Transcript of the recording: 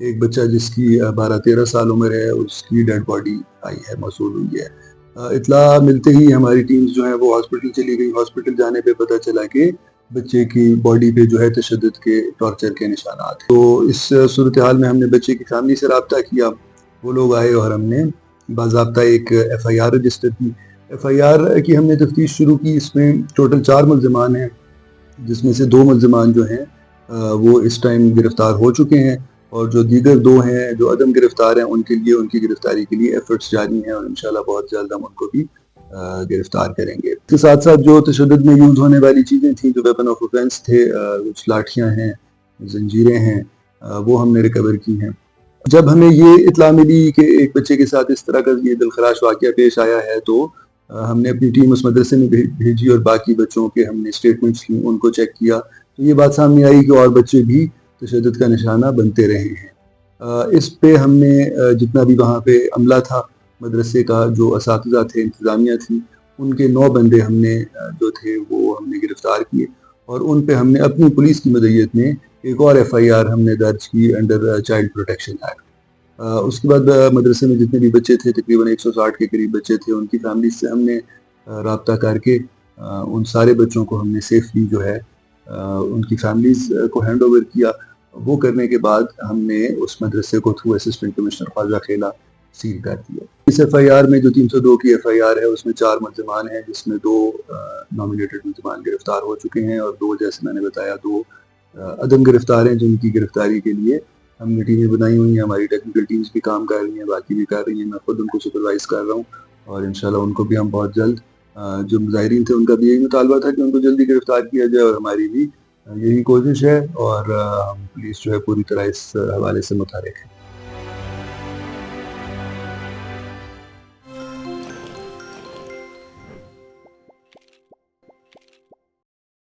ایک بچہ جس کی 12-13 سال عمر ہے اس کی ڈیڈ باڈی آئی ہے، موصول ہوئی ہے۔ اطلاع ملتے ہی ہماری ٹیمز جو ہیں وہ ہاسپٹل چلی گئی۔ ہاسپٹل جانے پہ پتہ چلا کہ بچے کی باڈی پہ جو ہے تشدد کے، ٹارچر کے نشانات ہیں۔ تو اس صورتحال میں ہم نے بچے کی فیملی سے رابطہ کیا، وہ لوگ آئے اور ہم نے باضابطہ ایک ایف آئی آر رجسٹر کی۔ ایف آئی آر کی ہم نے تفتیش شروع کی۔ اس میں ٹوٹل 4 ملزمان ہیں، جس میں سے 2 ملزمان جو ہیں وہ اس ٹائم گرفتار ہو چکے ہیں، اور جو دیگر 2 ہیں جو عدم گرفتار ہیں ان کے لیے، ان کی گرفتاری کے لیے ایفرٹس جاری ہیں، اور انشاءاللہ بہت جلد ہم ان کو بھی گرفتار کریں گے۔ اس کے ساتھ ساتھ جو تشدد میں یوز ہونے والی چیزیں تھیں، جو ویپن آف اوفینس تھے، کچھ لاٹھیاں ہیں، زنجیریں ہیں، وہ ہم نے ریکور کی ہیں۔ جب ہمیں یہ اطلاع ملی کہ ایک بچے کے ساتھ اس طرح کا یہ دلخراش واقعہ پیش آیا ہے، تو ہم نے اپنی ٹیم اس مدرسے میں بھیجی اور باقی بچوں کے ہم نے اسٹیٹمنٹس لیں، ان کو چیک کیا، تو یہ بات سامنے آئی کہ اور بچے بھی تشدد کا نشانہ بنتے رہے ہیں۔ اس پہ ہم نے جتنا بھی وہاں پہ عملہ تھا مدرسے کا، جو اساتذہ تھے، انتظامیہ تھی، ان کے 9 بندے ہم نے جو تھے وہ ہم نے گرفتار کیے، اور ان پہ ہم نے اپنی پولیس کی مدعیت میں ایک اور ایف آئی آر ہم نے درج کی انڈر چائلڈ پروٹیکشن ایکٹ۔ اس کے بعد مدرسے میں جتنے بھی بچے تھے، تقریباً 160 کے قریب بچے تھے، ان کی فیملیز سے ہم نے رابطہ کر کے ان سارے بچوں کو ہم نے سیفلی جو ہے ان کی فیملیز کو ہینڈ اوور کیا۔ وہ کرنے کے بعد ہم نے اس مدرسے کو تھرو اسسٹنٹ کمشنر خواجہ خیلہ سیل کر دیا۔ اس ایف آئی آر میں جو 302 کی ایف آئی آر ہے، اس میں 4 ملزمان ہیں، جس میں 2 نامینیٹڈ ملزمان گرفتار ہو چکے ہیں، اور 2 جیسے میں نے بتایا 2 عدم گرفتار ہیں، جن کی گرفتاری کے لیے ہم نے ٹیمیں بنائی ہوئی ہیں، ہماری ٹیکنیکل ٹیمز بھی کام کر رہی ہیں، باقی بھی کر رہی ہیں، میں خود ان کو سپروائز کر رہا ہوں، اور انشاءاللہ ان کو بھی ہم بہت جلد، جو مظاہرین تھے ان کا بھی یہی مطالبہ تھا کہ ان کو جلدی گرفتار کیا جائے، اور ہماری بھی یہی کوشش ہے، اور ہم پولیس جو ہے پوری طرح اس حوالے سے متحرک ہے۔